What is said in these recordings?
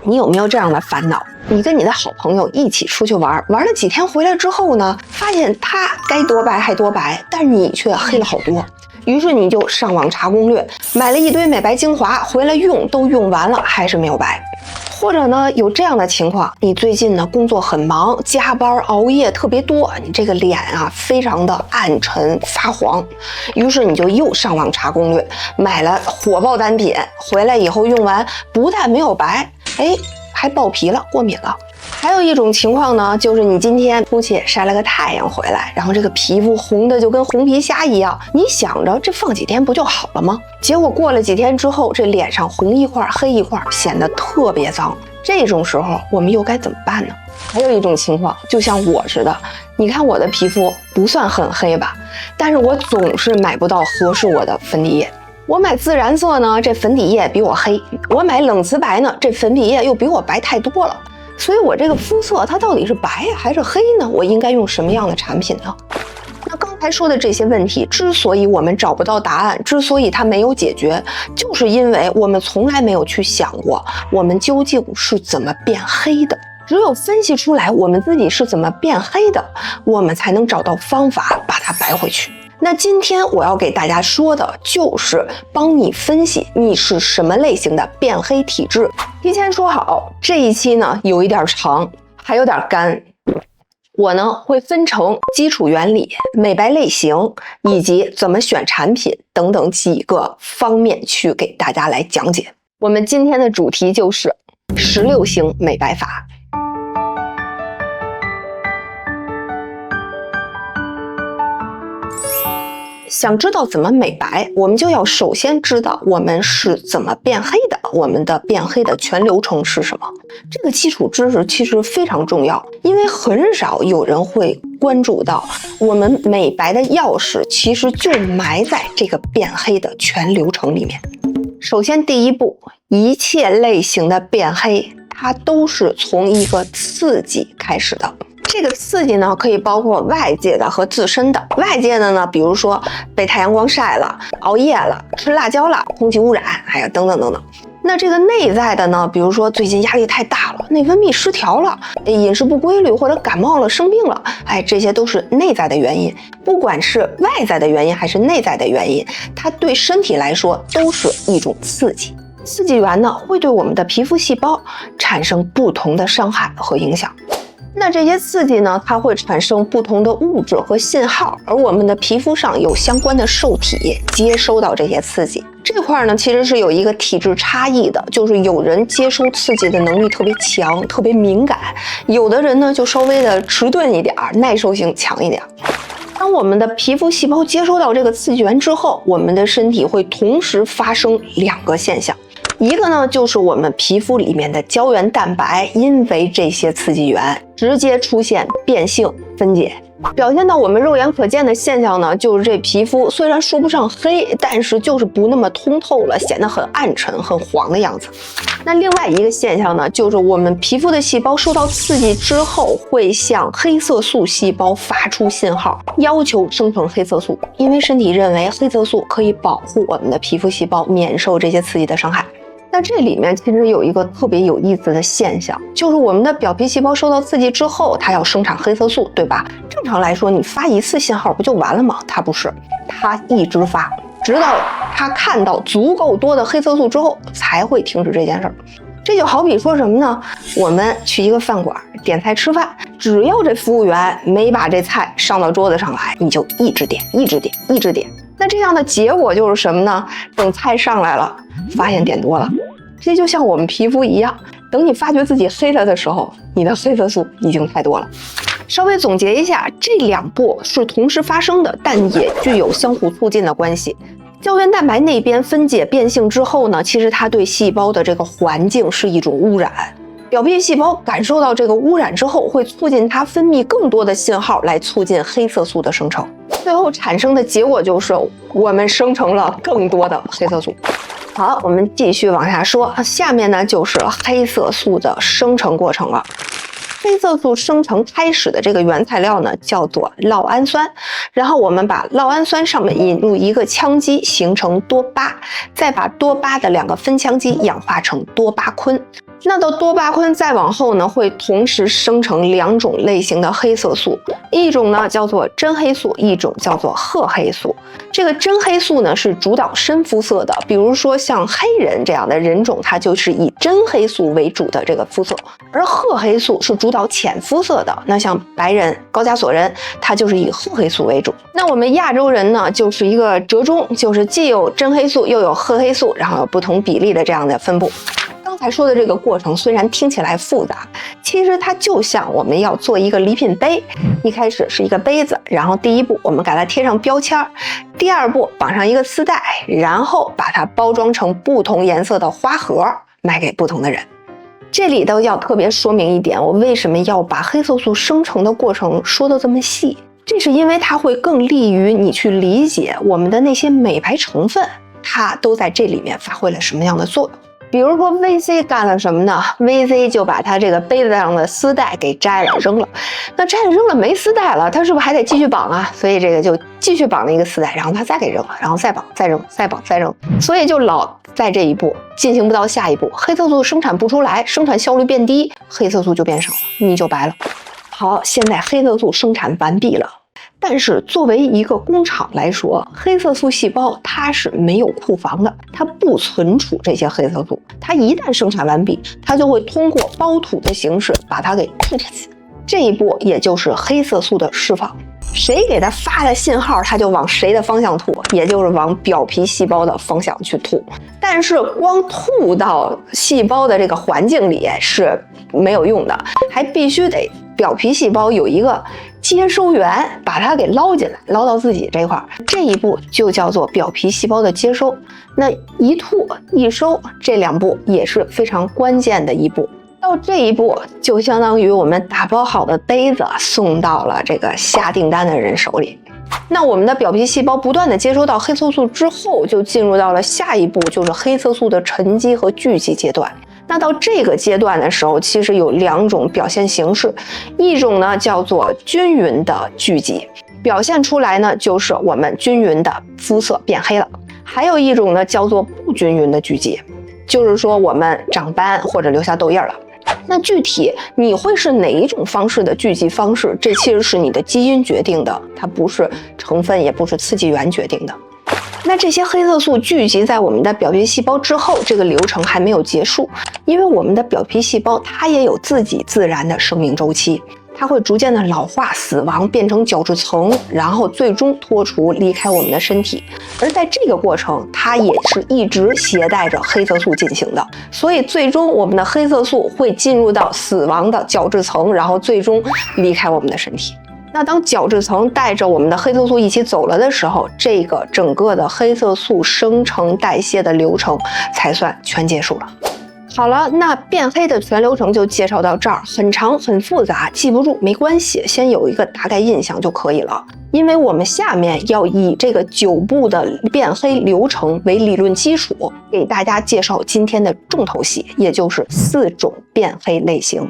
你有没有这样的烦恼？你跟你的好朋友一起出去玩，玩了几天回来之后呢，发现他该多白还多白，但你却黑了好多。于是你就上网查攻略，买了一堆美白精华，回来用都用完了，还是没有白。或者呢，有这样的情况，你最近呢工作很忙，加班熬夜特别多，你这个脸啊非常的暗沉发黄，于是你就又上网查攻略，买了火爆单品，回来以后用完不但没有白，还爆皮了，过敏了。还有一种情况呢，就是你今天出去晒了个太阳回来，然后这个皮肤红的就跟红皮虾一样，你想着这放几天不就好了吗？结果过了几天之后，这脸上红一块黑一块，显得特别脏。这种时候我们又该怎么办呢？还有一种情况，就像我似的，你看我的皮肤不算很黑吧，但是我总是买不到合适我的粉底液。我买自然色呢，这粉底液比我黑；我买冷瓷白呢，这粉底液又比我白太多了。所以我这个肤色它到底是白还是黑呢？我应该用什么样的产品呢？那刚才说的这些问题，之所以我们找不到答案，之所以它没有解决，就是因为我们从来没有去想过我们究竟是怎么变黑的。只有分析出来我们自己是怎么变黑的，我们才能找到方法把它白回去。那今天我要给大家说的就是帮你分析你是什么类型的变黑体质。提前说好，这一期呢有一点长，还有点干。我呢会分成基础原理、美白类型以及怎么选产品等等几个方面去给大家来讲解。我们今天的主题就是16型美白法。想知道怎么美白，我们就要首先知道我们是怎么变黑的，我们的变黑的全流程是什么。这个基础知识其实非常重要，因为很少有人会关注到我们美白的钥匙其实就埋在这个变黑的全流程里面。首先第一步，一切类型的变黑，它都是从一个刺激开始的。这个刺激呢，可以包括外界的和自身的。外界的呢，比如说被太阳光晒了、熬夜了、吃辣椒了、空气污染，还有等等等等。那这个内在的呢，比如说最近压力太大了，内分泌失调了，饮食不规律或者感冒了、生病了，这些都是内在的原因。不管是外在的原因还是内在的原因，它对身体来说都是一种刺激。刺激源呢，会对我们的皮肤细胞产生不同的伤害和影响。那这些刺激呢，它会产生不同的物质和信号，而我们的皮肤上有相关的受体接收到这些刺激。这块呢，其实是有一个体质差异的，就是有人接收刺激的能力特别强，特别敏感；有的人呢，就稍微的迟钝一点，耐受性强一点。当我们的皮肤细胞接收到这个刺激源之后，我们的身体会同时发生两个现象。一个呢，就是我们皮肤里面的胶原蛋白因为这些刺激源直接出现变性分解，表现到我们肉眼可见的现象呢，就是这皮肤虽然说不上黑，但是就是不那么通透了，显得很暗沉很黄的样子。那另外一个现象呢，就是我们皮肤的细胞受到刺激之后，会向黑色素细胞发出信号，要求生成黑色素，因为身体认为黑色素可以保护我们的皮肤细胞免受这些刺激的伤害。那这里面其实有一个特别有意思的现象，就是我们的表皮细胞受到刺激之后，它要生产黑色素，对吧？正常来说，你发一次信号不就完了吗？它不是，它一直发，直到它看到足够多的黑色素之后，才会停止这件事儿。这就好比说什么呢？我们去一个饭馆点菜吃饭，只要这服务员没把这菜上到桌子上来，你就一直点，一直点，一直点。那这样的结果就是什么呢？等菜上来了，发现点多了。这就像我们皮肤一样，等你发觉自己黑了的时候，你的黑色素已经太多了。稍微总结一下，这两步是同时发生的，但也具有相互促进的关系。胶原蛋白那边分解变性之后呢，其实它对细胞的这个环境是一种污染。表皮细胞感受到这个污染之后，会促进它分泌更多的信号来促进黑色素的生成，最后产生的结果就是我们生成了更多的黑色素。好，我们继续往下说，下面呢就是黑色素的生成过程了。黑色素生成开始的这个原材料呢叫做酪氨酸，然后我们把酪氨酸上面引入一个羟基形成多巴，再把多巴的两个分羟基氧化成多巴醌。那到多巴胺再往后呢，会同时生成2种类型的黑色素，一种呢叫做真黑素，一种叫做褐黑素。这个真黑素呢是主导深肤色的，比如说像黑人这样的人种，它就是以真黑素为主的这个肤色，而褐黑素是主导浅肤色的。那像白人、高加索人，它就是以褐黑素为主。那我们亚洲人呢，就是一个折中，就是既有真黑素又有褐黑素，然后有不同比例的这样的分布。刚才说的这个过程虽然听起来复杂，其实它就像我们要做一个礼品杯，一开始是一个杯子，然后第一步我们给它贴上标签，第二步绑上一个丝带，然后把它包装成不同颜色的花盒，卖给不同的人。这里头要特别说明一点，我为什么要把黑色素生成的过程说得这么细，这是因为它会更利于你去理解我们的那些美白成分，它都在这里面发挥了什么样的作用。比如说 VC 干了什么呢？ VC 就把它这个杯子上的丝带给摘了扔了，那摘了扔了没丝带了，它是不是还得继续绑啊？所以这个就继续绑了一个丝带，然后它再给扔了，然后再绑再扔，再绑再扔，所以就老在这一步进行不到下一步，黑色素生产不出来，生产效率变低，黑色素就变少了，你就白了。好，现在黑色素生产完毕了，但是作为一个工厂来说，黑色素细胞它是没有库房的，它不存储这些黑色素，它一旦生产完毕，它就会通过包吐的形式把它给吐出去。这一步也就是黑色素的释放，谁给它发的信号，它就往谁的方向吐，也就是往表皮细胞的方向去吐。但是光吐到细胞的这个环境里是没有用的，还必须得表皮细胞有一个接收源，把它给捞进来，捞到自己这块，这一步就叫做表皮细胞的接收。那一吐一收，这2步也是非常关键的一步。到这一步，就相当于我们打包好的杯子送到了这个下订单的人手里。那我们的表皮细胞不断的接收到黑色素之后，就进入到了下一步，就是黑色素的沉积和聚集阶段。那到这个阶段的时候，其实有2种表现形式，一种呢叫做均匀的聚集，表现出来呢就是我们均匀的肤色变黑了；还有一种呢叫做不均匀的聚集，就是说我们长斑或者留下痘印了。那具体你会是哪一种方式的聚集方式，这其实是你的基因决定的，它不是成分也不是刺激源决定的。那这些黑色素聚集在我们的表皮细胞之后，这个流程还没有结束，因为我们的表皮细胞它也有自己自然的生命周期，它会逐渐的老化、死亡，变成角质层，然后最终脱除离开我们的身体。而在这个过程，它也是一直携带着黑色素进行的，所以最终我们的黑色素会进入到死亡的角质层，然后最终离开我们的身体。那当角质层带着我们的黑色素一起走了的时候，这个整个的黑色素生成代谢的流程才算全结束了。好了，那变黑的全流程就介绍到这儿，很长很复杂，记不住没关系，先有一个大概印象就可以了。因为我们下面要以这个9步的变黑流程为理论基础，给大家介绍今天的重头戏，也就是4种变黑类型。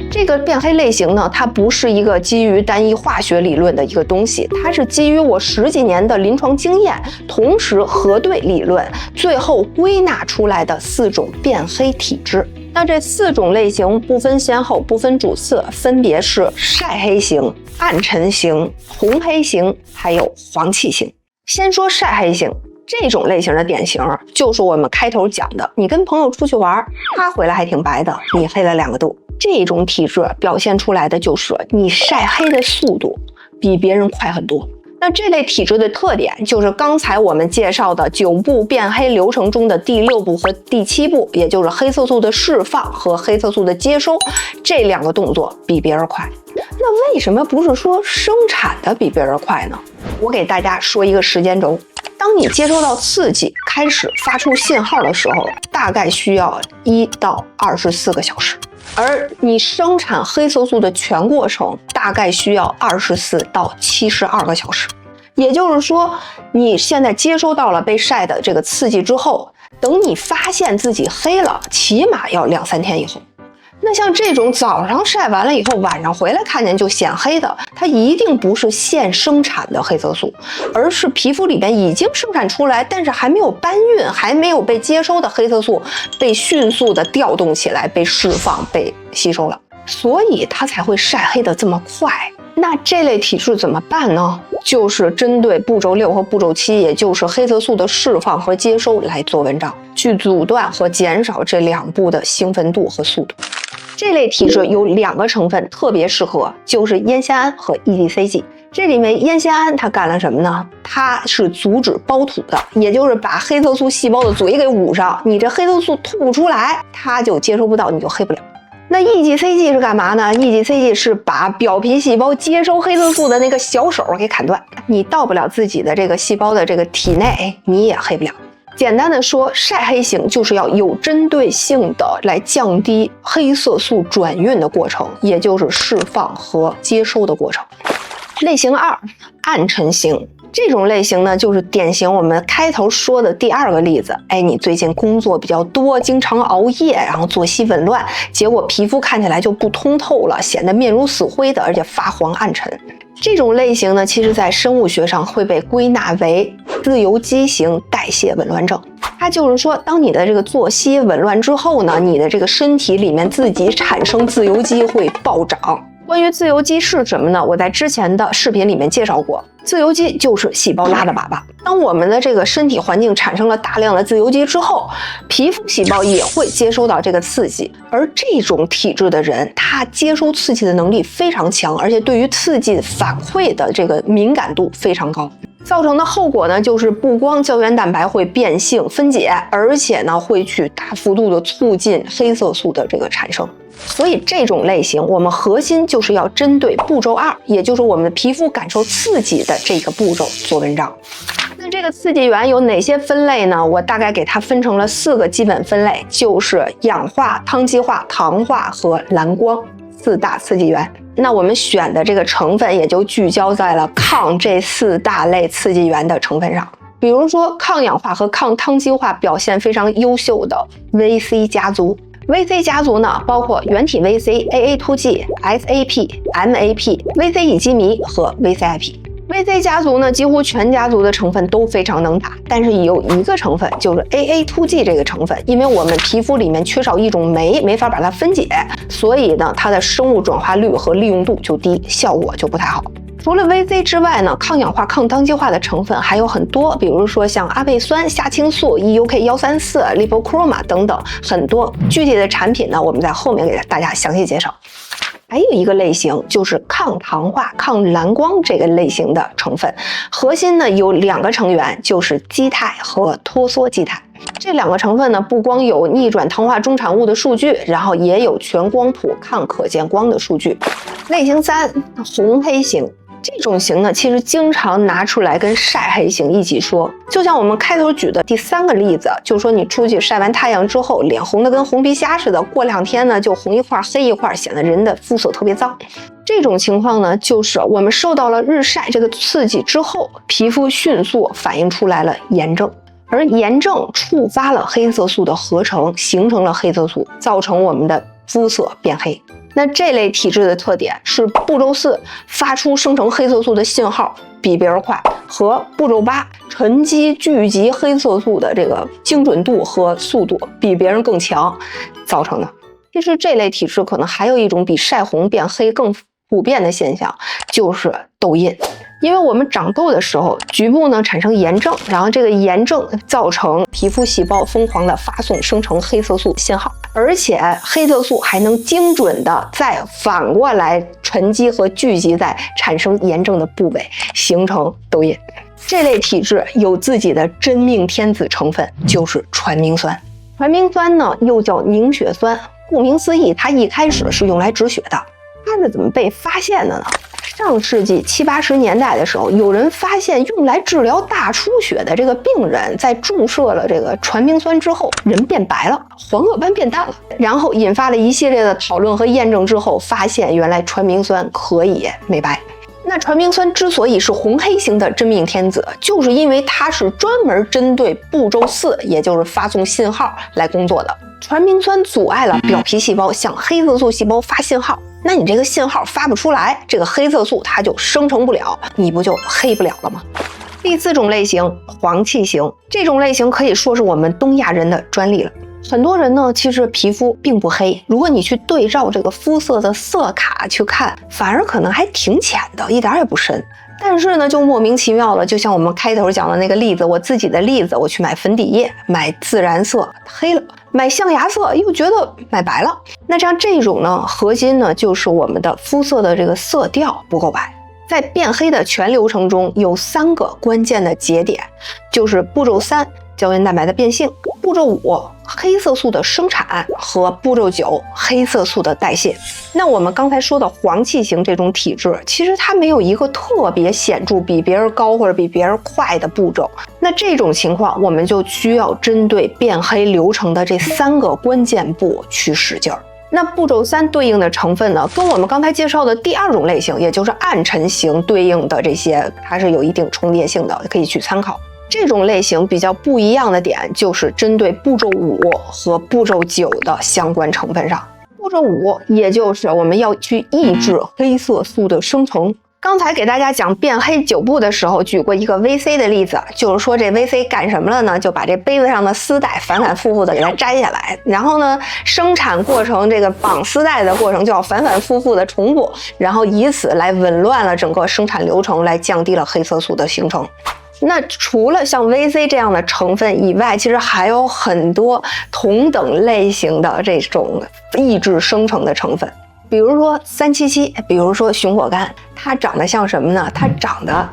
这个变黑类型呢，它不是一个基于单一化学理论的一个东西，它是基于我10几年的临床经验，同时核对理论，最后归纳出来的4种变黑体质。那这4种类型不分先后，不分主次，分别是晒黑型、暗沉型、红黑型，还有黄气型。先说晒黑型。这种类型的典型就是我们开头讲的，你跟朋友出去玩，他回来还挺白的，你黑了2个度。这种体质表现出来的就是你晒黑的速度比别人快很多。那这类体质的特点就是刚才我们介绍的9步变黑流程中的第6步和第7步，也就是黑色素的释放和黑色素的接收，这2个动作比别人快。那为什么不是说生产的比别人快呢？我给大家说一个时间轴。当你接收到刺激，开始发出信号的时候，大概需要1到24个小时，而你生产黑色素的全过程大概需要24到72个小时。也就是说，你现在接收到了被晒的这个刺激之后，等你发现自己黑了，起码要2、3天以后。那像这种早上晒完了以后，晚上回来看见就显黑的，它一定不是现生产的黑色素，而是皮肤里边已经生产出来，但是还没有搬运、还没有被接收的黑色素被迅速的调动起来、被释放、被吸收了，所以它才会晒黑的这么快。那这类体质怎么办呢？就是针对步骤6和步骤7，也就是黑色素的释放和接收来做文章，去阻断和减少这2步的兴奋度和速度。这类体质有2个成分特别适合，就是烟酰胺和 EGCG。这里面烟酰胺它干了什么呢？它是阻止胞吐的，也就是把黑色素细胞的嘴给捂上，你这黑色素吐不出来，它就接收不到，你就黑不了。那 EGCG 是干嘛呢？ EGCG 是把表皮细胞接收黑色素的那个小手给砍断，你到不了自己的这个细胞的这个体内，你也黑不了。简单的说，晒黑型就是要有针对性的来降低黑色素转运的过程，也就是释放和接收的过程。类型2，暗沉型。这种类型呢，就是典型我们开头说的第2个例子。你最近工作比较多，经常熬夜，然后作息紊乱，结果皮肤看起来就不通透了，显得面如死灰的，而且发黄暗沉。这种类型呢，其实在生物学上会被归纳为自由基型代谢紊乱症。它就是说，当你的这个作息紊乱之后呢，你的这个身体里面自己产生自由基会暴涨。关于自由基是什么呢？我在之前的视频里面介绍过，自由基就是细胞拉的粑粑。当我们的这个身体环境产生了大量的自由基之后，皮肤细胞也会接收到这个刺激，而这种体质的人，他接收刺激的能力非常强，而且对于刺激反馈的这个敏感度非常高。造成的后果呢，就是不光胶原蛋白会变性分解，而且呢会去大幅度的促进黑色素的这个产生。所以这种类型，我们核心就是要针对步骤2，也就是我们的皮肤感受刺激的这个步骤做文章。那这个刺激源有哪些分类呢？我大概给它分成了4个基本分类，就是氧化、羟基化、糖化和蓝光4大刺激源。那我们选的这个成分也就聚焦在了抗这4大类刺激源的成分上。比如说抗氧化和抗羟基化表现非常优秀的 VC 家族。VC 家族呢，包括原体 VC、AA2G、SAP、MAP、VC 乙基醚和 VCIP。VC 家族呢，几乎全家族的成分都非常能打，但是有一个成分就是 AA2G 这个成分，因为我们皮肤里面缺少一种酶，没法把它分解，所以呢，它的生物转化率和利用度就低，效果就不太好。除了 VC 之外呢，抗氧化、抗羟基化的成分还有很多，比如说像阿倍酸、虾青素、EUK134、Lipochroma 等等，很多具体的产品呢，我们在后面给大家详细介绍。还有一个类型就是抗糖化、抗蓝光这个类型的成分，核心呢有2个成员，就是基肽和脱羧基肽。这2个成分呢，不光有逆转糖化中产物的数据，然后也有全光谱抗可见光的数据。类型3，红黑型。这种型呢，其实经常拿出来跟晒黑型一起说，就像我们开头举的第3个例子，就是说你出去晒完太阳之后，脸红的跟红皮虾似的，过2天呢就红一块黑一块，显得人的肤色特别脏。这种情况呢，就是我们受到了日晒这个刺激之后，皮肤迅速反映出来了炎症，而炎症触发了黑色素的合成，形成了黑色素，造成我们的肤色变黑。那这类体质的特点是步骤4发出生成黑色素的信号比别人快，和步骤8沉积聚集黑色素的这个精准度和速度比别人更强造成的。其实这类体质可能还有一种比晒红变黑更普遍的现象，就是痘印。因为我们长痘的时候，局部呢产生炎症，然后这个炎症造成皮肤细胞疯狂的发送生成黑色素信号，而且黑色素还能精准的再反过来沉积和聚集在产生炎症的部位，形成痘印。这类体质有自己的真命天子成分，就是传明酸。传明酸呢又叫凝血酸，顾名思义，它一开始是用来止血的。它是怎么被发现的呢？上世纪70、80年代的时候，有人发现用来治疗大出血的这个病人，在注射了这个传明酸之后，人变白了，黄褐斑变淡了。然后引发了一系列的讨论和验证之后，发现原来传明酸可以美白。那传明酸之所以是红黑型的真命天子，就是因为它是专门针对步骤4，也就是发送信号来工作的。传明酸阻碍了表皮细胞向黑色素细胞发信号，那你这个信号发不出来，这个黑色素它就生成不了，你不就黑不了了吗？第4种类型，黄气型，这种类型可以说是我们东亚人的专利了。很多人呢，其实皮肤并不黑，如果你去对照这个肤色的色卡去看，反而可能还挺浅的，一点也不深。但是呢，就莫名其妙了，就像我们开头讲的那个例子，我自己的例子，我去买粉底液，买自然色黑了，买象牙色又觉得买白了。那像这种呢，核心呢就是我们的肤色的这个色调不够白。在变黑的全流程中，有3个关键的节点，就是步骤3，胶原蛋白的变性；步骤5，黑色素的生产；和步骤9，黑色素的代谢。那我们刚才说的黄气型这种体质，其实它没有一个特别显著比别人高或者比别人快的步骤。那这种情况，我们就需要针对变黑流程的这3个关键步去使劲儿。那步骤3对应的成分呢，跟我们刚才介绍的第2种类型，也就是暗沉型对应的这些，它是有一定重叠性的，可以去参考。这种类型比较不一样的点，就是针对步骤5和步骤9的相关成分上。步骤5，也就是我们要去抑制黑色素的生成。刚才给大家讲变黑9步的时候，举过一个 VC 的例子，就是说这 VC 干什么了呢？就把这杯子上的丝带反反复复的给它摘下来，然后呢，生产过程这个绑丝带的过程就要反反复复的重复，然后以此来紊乱了整个生产流程，来降低了黑色素的形成。那除了像 VC 这样的成分以外，其实还有很多同等类型的这种抑制生成的成分。比如说377，比如说熊果苷，它长得像什么呢？它长得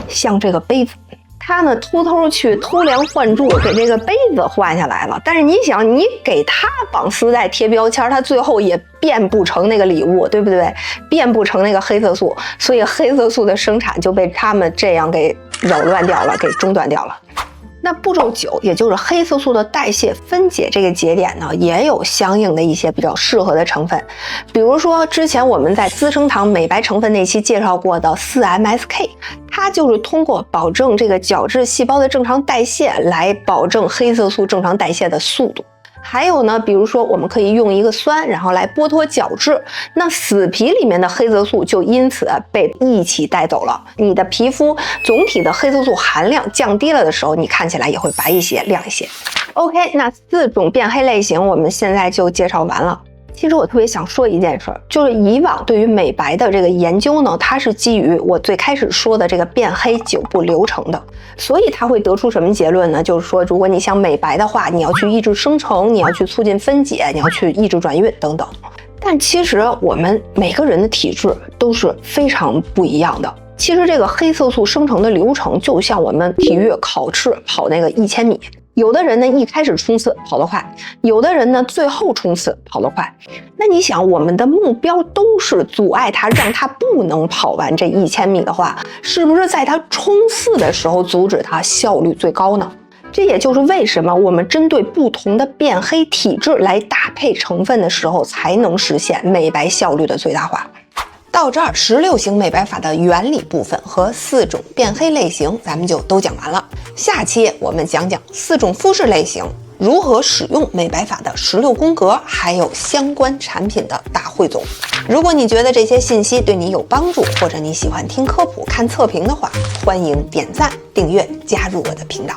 像这个杯子，它呢偷偷去偷梁换柱，给这个杯子换下来了。但是你想，你给它绑丝带贴标签，它最后也变不成那个礼物，对不对？变不成那个黑色素，所以黑色素的生产就被他们这样给扰乱掉了，给中断掉了。那步骤9，也就是黑色素的代谢分解这个节点呢，也有相应的一些比较适合的成分。比如说之前我们在资生堂美白成分那期介绍过的 4-MSK， 它就是通过保证这个角质细胞的正常代谢，来保证黑色素正常代谢的速度。还有呢，比如说我们可以用一个酸，然后来剥脱角质，那死皮里面的黑色素就因此被一起带走了。你的皮肤总体的黑色素含量降低了的时候，你看起来也会白一些、亮一些。OK， 那4种变黑类型我们现在就介绍完了。其实我特别想说一件事，就是以往对于美白的这个研究呢，它是基于我最开始说的这个变黑9步流程的，所以它会得出什么结论呢？就是说，如果你想美白的话，你要去抑制生成，你要去促进分解，你要去抑制转运等等。但其实我们每个人的体质都是非常不一样的。其实这个黑色素生成的流程，就像我们体育考试跑那个1000米。有的人呢一开始冲刺跑得快，有的人呢最后冲刺跑得快。那你想，我们的目标都是阻碍他，让他不能跑完这1000米的话，是不是在他冲刺的时候阻止他效率最高呢？这也就是为什么我们针对不同的变黑体质来搭配成分的时候，才能实现美白效率的最大化。到这儿，16型美白法的原理部分和4种变黑类型咱们就都讲完了。下期我们讲讲4种肤质类型，如何使用美白法的16宫格，还有相关产品的大汇总。如果你觉得这些信息对你有帮助，或者你喜欢听科普、看测评的话，欢迎点赞、订阅、加入我的频道。